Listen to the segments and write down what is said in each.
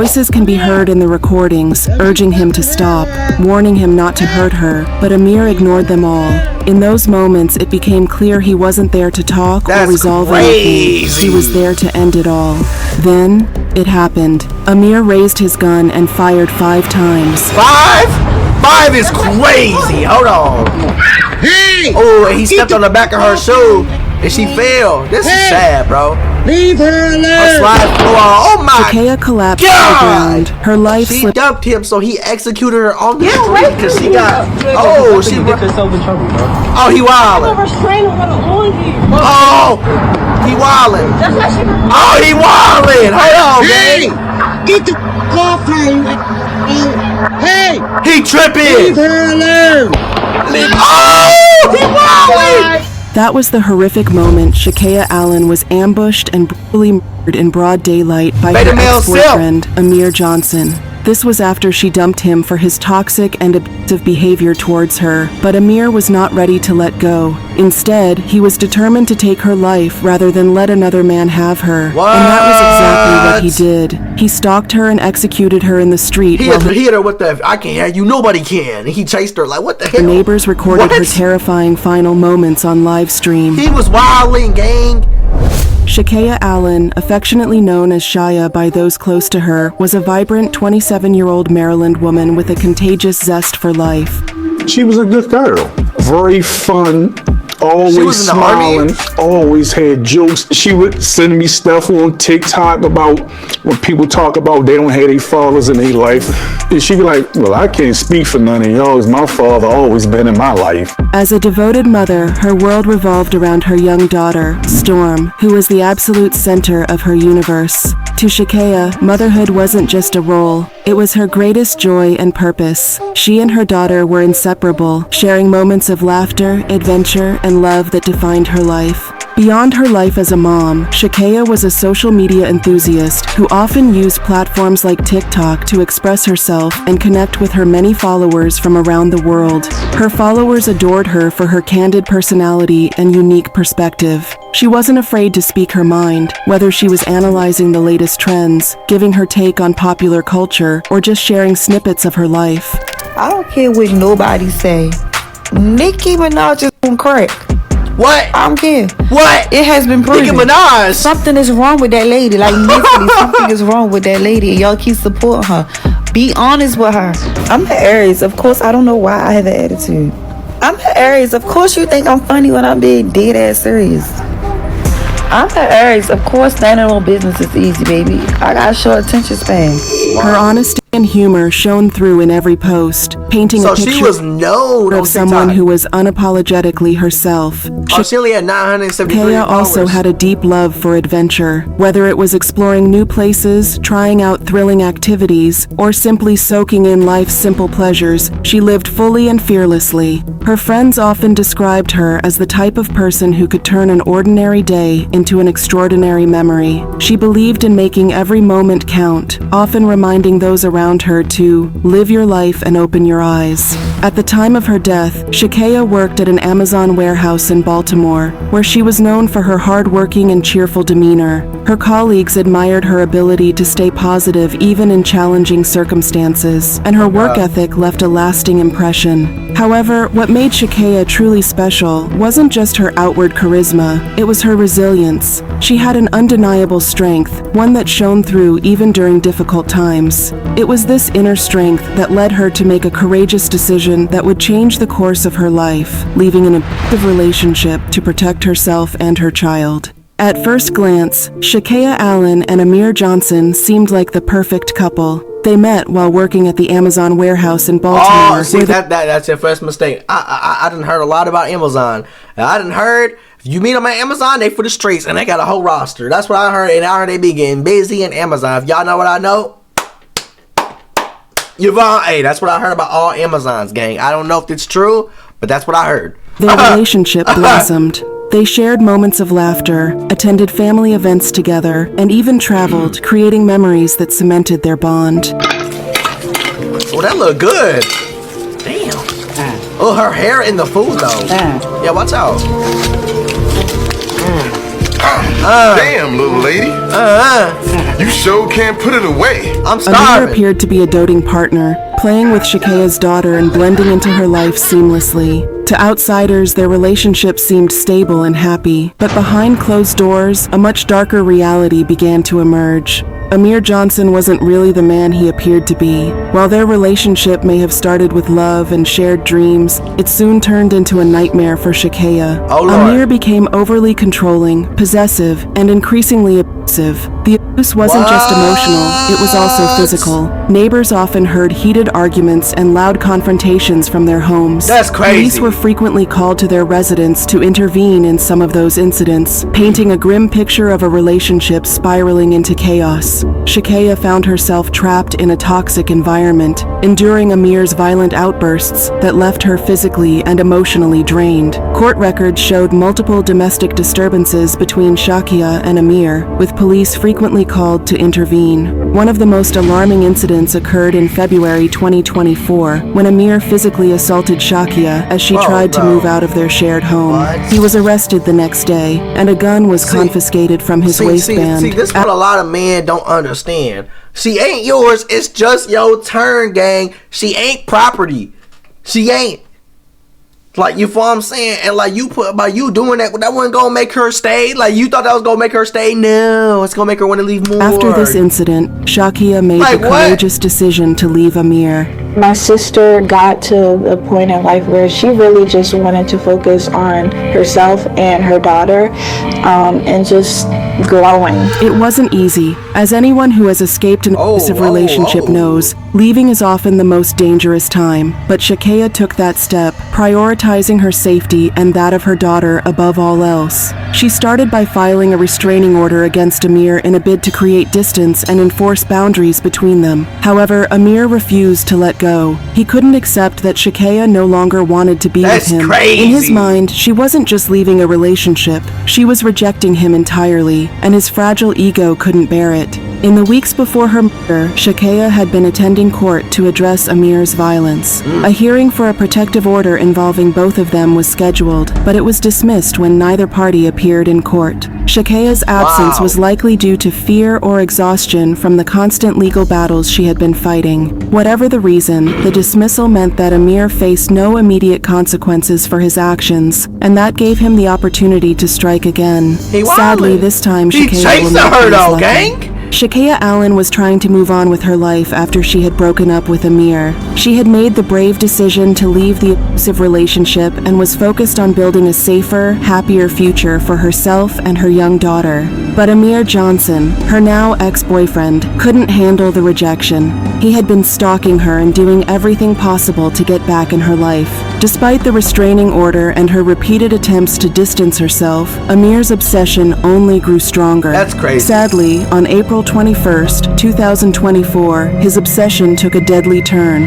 Voices can be heard in the recordings, urging him to stop, warning him not to hurt her, but Amir ignored them all. In those moments, it became clear he wasn't there to talk or resolve anything. He was there to end it all. Then, it happened. Amir raised his gun and fired 5 times. 5? 5 is crazy. Hold on. Oh, and he stepped on the back of her shoe, and she fell. This is sad, bro. Leave her alone. Oh my Shakaya collapsed to the ground. Her life She dumped him, so he executed her on the street because she got. Oh, she get herself in trouble, bro. Oh, he wildin'. Oh, he wildin'. Oh, he wildin'. Hold on, man. Get the off her. Hey, he tripping. Leave her alone. Oh, he wildin'. That was the horrific moment Shakaya Allen was ambushed and brutally murdered in broad daylight by her ex-boyfriend, Amir Johnson. This was after she dumped him for his toxic and abusive behavior towards her, but Amir was not ready to let go. Instead, he was determined to take her life rather than let another man have her. What? And that was exactly what he did. He stalked her and executed her in the street. He hit her with the, I can't have you, nobody can. And he chased her like, what the hell? The neighbors recorded her terrifying final moments on live stream. He was wilding, gang. Shakaya Allen, affectionately known as Shaya by those close to her, was a vibrant 27-year-old Maryland woman with a contagious zest for life. She was a good girl, very fun, always smiling, always had jokes. She would send me stuff on TikTok about when people talk about they don't have their fathers in their life. And she'd be like, well, I can't speak for none of y'all, as my father always been in my life. As a devoted mother, her world revolved around her young daughter, Storm, who was the absolute center of her universe. To Shakaya, motherhood wasn't just a role, it was her greatest joy and purpose. She and her daughter were inseparable, sharing moments of laughter, adventure, and love that defined her life. Beyond her life as a mom, Shakaya was a social media enthusiast who often used platforms like TikTok to express herself and connect with her many followers from around the world. Her followers adored her for her candid personality and unique perspective. She wasn't afraid to speak her mind, whether she was analyzing the latest trends, giving her take on popular culture, or just sharing snippets of her life. I don't care what nobody say. Nicki Minaj is on crack. What? I don't care. What? It has been proven. Nicki Minaj. Something is wrong with that lady. Like, mentally, something is wrong with that lady. And y'all keep supporting her. Be honest with her. I'm an Aries. Of course, I don't know why I have an attitude. I'm an Aries. Of course, you think I'm funny when I'm being dead ass serious. I'm an Aries. Of course, standing on business is easy, baby. I got a short attention span. Her honesty and humor shone through in every post, painting a picture she was known of someone who was unapologetically herself. She only had 973 Shakaya followers. also had a deep love for adventure, whether it was exploring new places, trying out thrilling activities, or simply soaking in life's simple pleasures. She lived fully and fearlessly. Her friends often described her as the type of person who could turn an ordinary day into an extraordinary memory. She believed in making every moment count, often reminding those around her to live your life and open your eyes. At the time of her death, Shakaya worked at an Amazon warehouse in Baltimore, where she was known for her hardworking and cheerful demeanor. Her colleagues admired her ability to stay positive even in challenging circumstances, and her work ethic left a lasting impression. However, what made Shakaya truly special wasn't just her outward charisma, it was her resilience. She had an undeniable strength, one that shone through even during difficult times. It was this inner strength that led her to make a courageous decision that would change the course of her life, leaving an abusive relationship to protect herself and her child. At first glance, Shakaya Allen and Amir Johnson seemed like the perfect couple. They met while working at the Amazon warehouse in Baltimore. Oh, see, that's your first mistake. I done heard a lot about Amazon. I done heard, if you meet them at Amazon, they for the streets, and they got a whole roster. That's what I heard, and I heard they be getting busy in Amazon. If y'all know what I know, Yvonne, hey, that's what I heard about all Amazons, gang. I don't know if it's true, but that's what I heard. Their relationship blossomed. They shared moments of laughter, attended family events together, and even traveled, creating memories that cemented their bond. Oh, that look good. Damn. Oh, her hair in the food, though. Yeah, watch out. Damn, little lady. You sure can't put it away. I'm Amir starving. appeared to be a doting partner, playing with Shakea's daughter and blending into her life seamlessly. To outsiders, their relationship seemed stable and happy, but behind closed doors, a much darker reality began to emerge. Amir Johnson wasn't really the man he appeared to be. While their relationship may have started with love and shared dreams, it soon turned into a nightmare for Shakea. Oh, Lord. Amir became overly controlling, possessive, and increasingly abusive. The abuse wasn't just emotional, it was also physical. Neighbors often heard heated arguments and loud confrontations from their homes. That's crazy. Police were frequently called to their residence to intervene in some of those incidents, painting a grim picture of a relationship spiraling into chaos. Shakea found herself trapped in a toxic environment, enduring Amir's violent outbursts that left her physically and emotionally drained. Court records showed multiple domestic disturbances between Shakea and Amir, with police frequently called to intervene. One of the most alarming incidents occurred in February 2024, when Amir physically assaulted Shakea as she tried to move out of their shared home. What? He was arrested the next day, and a gun was confiscated from his waistband. See, this is what a lot of men don't understand. She ain't yours. It's just your turn, gang. She ain't property. She ain't. Like, you feel what I'm saying? And like, you put by you doing that wasn't gonna make her stay. Like, you thought that was gonna make her stay. No, it's gonna make her want to leave more. After this incident, Shakea made Like the what? courageous decision to leave Amir. My sister got to the point in life where she really just wanted to focus on herself and her daughter, and just glowing. It wasn't easy. As anyone who has escaped an abusive relationship knows, leaving is often the most dangerous time. But Shakea took that step, prioritizing her safety and that of her daughter above all else. She started by filing a restraining order against Amir in a bid to create distance and enforce boundaries between them. However, Amir refused to let go. He couldn't accept that Shakea no longer wanted to be That's with him. crazy. In his mind, she wasn't just leaving a relationship, she was rejecting him entirely, and his fragile ego couldn't bear it. In the weeks before her murder, Shakea had been attending court to address Amir's violence. A hearing for a protective order involving both of them was scheduled, but it was dismissed when neither party appeared in court. Shakea's absence was likely due to fear or exhaustion from the constant legal battles she had been fighting. Whatever the reason, the dismissal meant that Amir faced no immediate consequences for his actions, and that gave him the opportunity to strike again. He Sadly, wildin'. this time He Shakea chasing will not her be as though, lucky. gang. Shakea Allen was trying to move on with her life after she had broken up with Amir. She had made the brave decision to leave the abusive relationship and was focused on building a safer, happier future for herself and her young daughter. But Amir Johnson, her now ex-boyfriend, couldn't handle the rejection. He had been stalking her and doing everything possible to get back in her life. Despite the restraining order and her repeated attempts to distance herself, Amir's obsession only grew stronger. That's crazy. Sadly, on April 21st, 2024, his obsession took a deadly turn.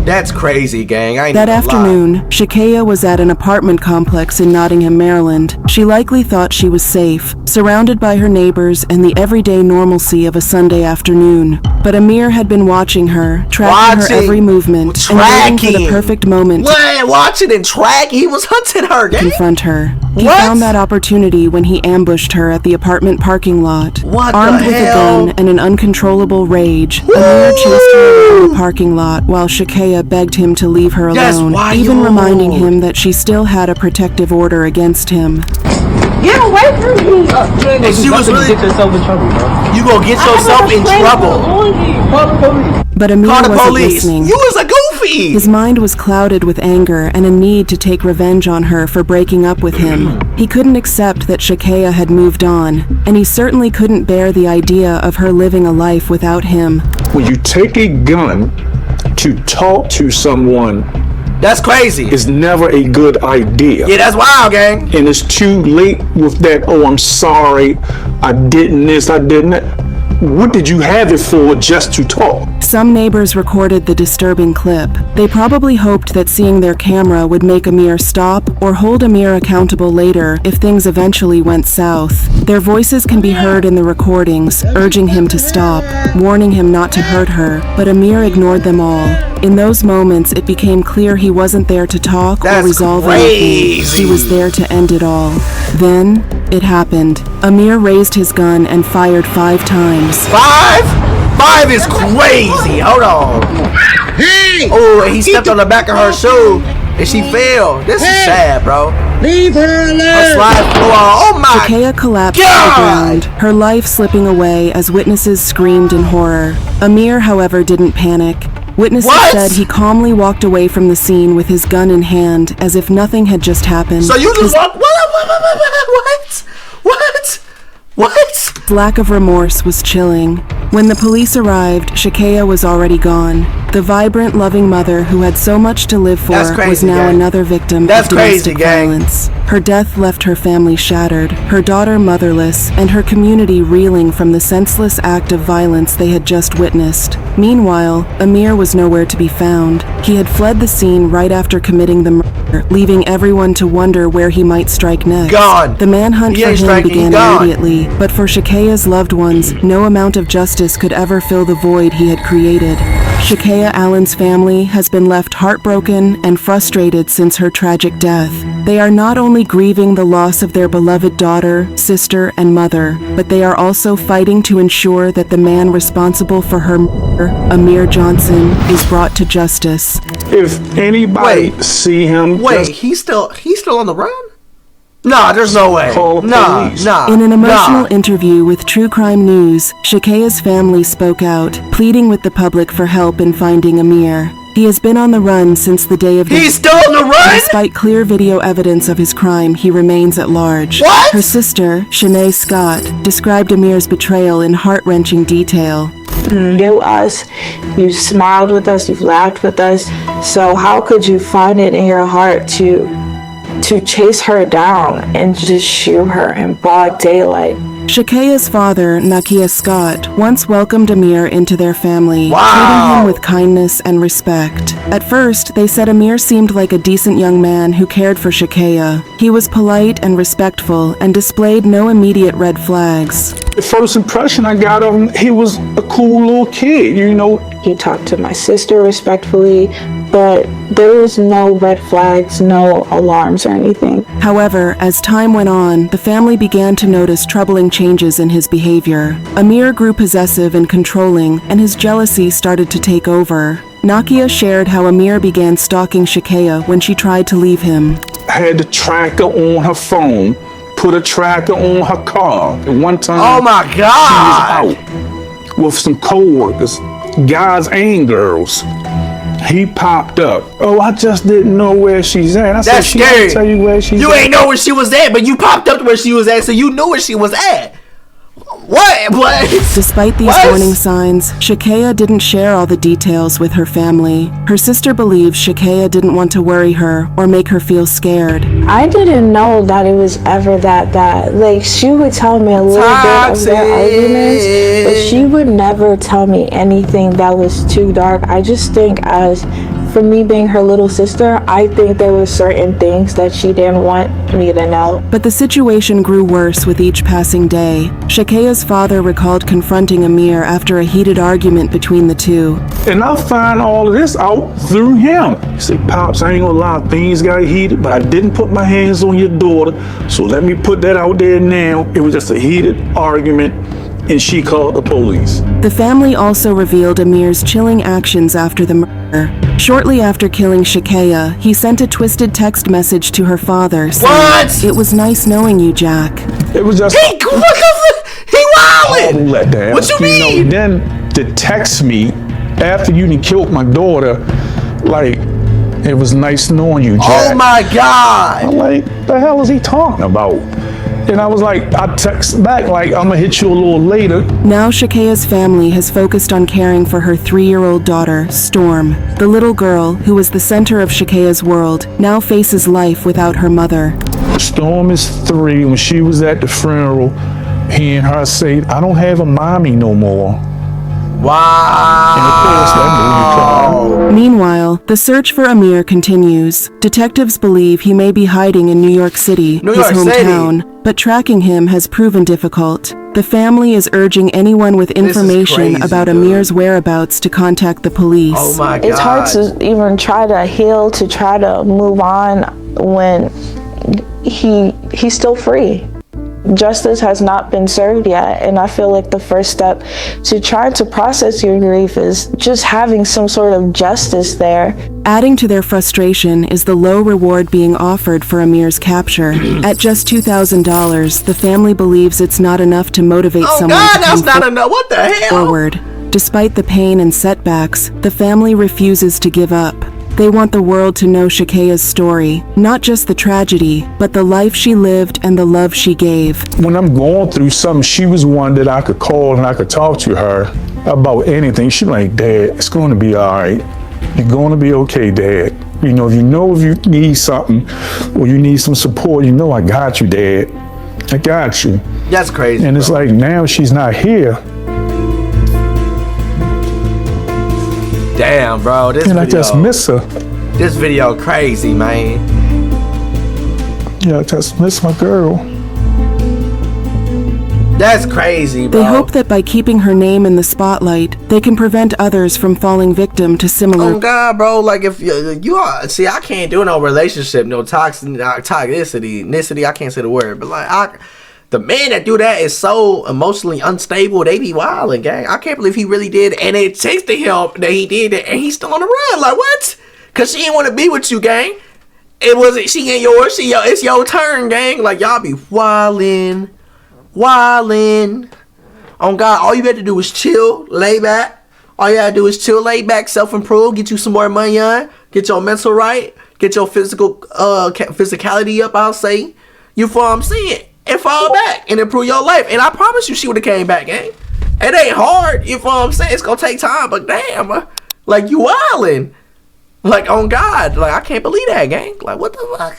That's crazy, gang. I ain't That even gonna lie. afternoon, Shakea was at an apartment complex in Nottingham, Maryland. She likely thought she was safe, surrounded by her neighbors and the everyday normalcy of a Sunday afternoon. But Amir had been watching her, tracking her every movement, and waiting for the Tracking. perfect moment to What? Watching and tracking? He was hunting her, gang. confront her. He What? found that opportunity when he ambushed her at the apartment parking lot. What the Armed with a hell? gun and an uncontrollable rage, Amir chased her around the parking lot while Shakea begged him to leave her That's alone, wild. even reminding him that she still had a protective order against him. Get away from me! And she was really. Get yourself in trouble, bro. You gonna get yourself in trouble. Call the police. But Amir Call the wasn't police. listening. You was a goofy. His mind was clouded with anger and a need to take revenge on her for breaking up with him. He couldn't accept that Shakea had moved on, and he certainly couldn't bear the idea of her living a life without him. When you take a gun to talk to someone, That's crazy. it's never a good idea. Yeah, that's wild, gang. And it's too late with that, oh, I'm sorry, I didn't this, I didn't that. What did you have it for just to talk? Some neighbors recorded the disturbing clip. They probably hoped that seeing their camera would make Amir stop or hold Amir accountable later if things eventually went south. Their voices can be heard in the recordings, urging him to stop, warning him not to hurt her, but Amir ignored them all. In those moments, it became clear he wasn't there to talk or That's resolve crazy. anything. He was there to end it all. Then, It happened. Amir raised his gun and fired 5 times. 5? 5 is crazy. Hold on. Oh, and he stepped on the back of her shoe and she fell. This is sad, bro. Leave her Her alone. slide flew off. Oh my Shakaya collapsed to the ground, her life slipping away as witnesses screamed in horror. Amir, however, didn't panic. Witnesses What? said he calmly walked away from the scene with his gun in hand as if nothing had just happened. So you just walk. What? His lack of remorse was chilling. When the police arrived, Shakaya was already gone. The vibrant, loving mother who had so much to live for That's crazy, was now gang. another victim That's of domestic crazy, gang. violence. Her death left her family shattered, her daughter motherless, and her community reeling from the senseless act of violence they had just witnessed. Meanwhile, Amir was nowhere to be found. He had fled the scene right after committing the murder, leaving everyone to wonder where he might strike next. Gone. The manhunt He for ain't him striking, began he gone. immediately, but for Shakaya's loved ones, no amount of justice could ever fill the void he had created. Shakaya Allen's family has been left heartbroken and frustrated since her tragic death. They are not only grieving the loss of their beloved daughter, sister, and mother, but they are also fighting to ensure that the man responsible for her murder, Amir Johnson, is brought to justice. If anybody Wait. see him, Wait, just he's still on the run? Nah, there's no way. Call the Nah, police. nah. In an emotional nah. interview with True Crime News, Shakaya's family spoke out, pleading with the public for help in finding Amir. He has been on the run since the day of He's still on the run? Despite clear video evidence of his crime, he remains at large. What? Her sister, Shanae Scott, described Amir's betrayal in heart-wrenching detail. You knew us, you smiled with us, you've laughed with us. So how could you find it in your heart to chase her down and just shoot her in broad daylight? Shakaya's father, Nakia Scott, once welcomed Amir into their family, treating him with kindness and respect. At first, they said Amir seemed like a decent young man who cared for Shakaya. He was polite and respectful and displayed no immediate red flags. the first impression I got of him, he was a cool little kid, you know. He talked to my sister respectfully, but there was no red flags, no alarms or anything. However, as time went on, the family began to notice troubling changes in his behavior. Amir grew possessive and controlling, and his jealousy started to take over. Nakia shared how Amir began stalking Shakaya when she tried to leave him. Had the tracker on her phone, put a tracker on her car. At one time, Oh my God! she was out with some co-workers, guys and girls. He popped up. Oh, I just didn't know where she's at. I said, That's she scary. didn't tell you where she's You at. ain't know where she was at, but you popped up to where she was at, so you knew where she was at. What? Despite these What? warning signs, Shakaya didn't share all the details with her family. Her sister believes Shakaya didn't want to worry her or make her feel scared. I didn't know that it was ever that bad. Like, she would tell me a little bit of their arguments, but she would never tell me anything that was too dark. I just think, as for me being her little sister, I think there were certain things that she didn't want me to know. But the situation grew worse with each passing day. Shakaya's father recalled confronting Amir after a heated argument between the two. And I find all of this out through him. He said, Pops, I ain't gonna lie, things got heated, but I didn't put my hands on your daughter, so let me put that out there now. It was just a heated argument, and she called the police. The family also revealed Amir's chilling actions after the murder. Shortly after killing Shakaya, he sent a twisted text message to her father saying, What? "It was nice knowing you, Jack." It was just What the fuck? He wildin'! let that. What you mean? Then to text me after you done killed my daughter, like, it was nice knowing you, Jack. Oh my God! I'm like, the hell is he talking about? And I was like, I text back like, I'm gonna hit you a little later. Now Shakaya's family has focused on caring for her 3-year-old daughter, Storm. The little girl, who was the center of Shakaya's world, now faces life without her mother. Storm is 3. When she was at the funeral, he and her said, I don't have a mommy no more. And of course, that made me cry. Meanwhile, the search for Amir continues. Detectives believe he may be hiding in New York City, New his York City. hometown, but tracking him has proven difficult. The family is urging anyone with is information crazy, about dude. Amir's whereabouts to contact the police. Oh my God! It's hard to even try to heal, to try to move on when he's still free. justice has not been served yet. And I feel like the first step to try to process your grief is just having some sort of justice there. Adding to their frustration is the low reward being offered for Amir's capture. At just $2,000, the family believes it's not enough to motivate someone to that's not enough. What the hell? forward. Despite the pain and setbacks, the family refuses to give up. They want the world to know Shakea's story, not just the tragedy, but the life she lived and the love she gave. When I'm going through something, she was one that I could call and I could talk to her about anything. She's like, Dad, it's going to be all right. You're going to be okay, Dad. You know if you need something or you need some support, I got you, Dad. I got you. That's crazy. And it's like now she's not here. Damn, bro. I just miss her. This video crazy, man. Yeah, I just miss my girl. That's crazy, bro. They hope that by keeping her name in the spotlight, they can prevent others from falling victim to similar. Oh God, bro! Like if you are, see, I can't do no relationship, no toxicity. I can't say the word, but like the man that do that is so emotionally unstable. They be wilding, gang. I can't believe he really did, and it takes the help that he did it, and he's still on the run. Like what? Cause she didn't want to be with you, gang. It wasn't. She ain't yours. It's your turn, gang. Like y'all be wilding. On God, all you have to do is chill, lay back. All you have to do is chill, lay back, self-improve, get you some more money on, get your mental right, get your physicality up, I'll say. You feel what I'm saying? And fall back and improve your life. And I promise you she would have came back, gang. It ain't hard, you feel what I'm saying? It's gonna take time, but damn, like you wildin'. Like on God, like I can't believe that, gang. Like what the fuck?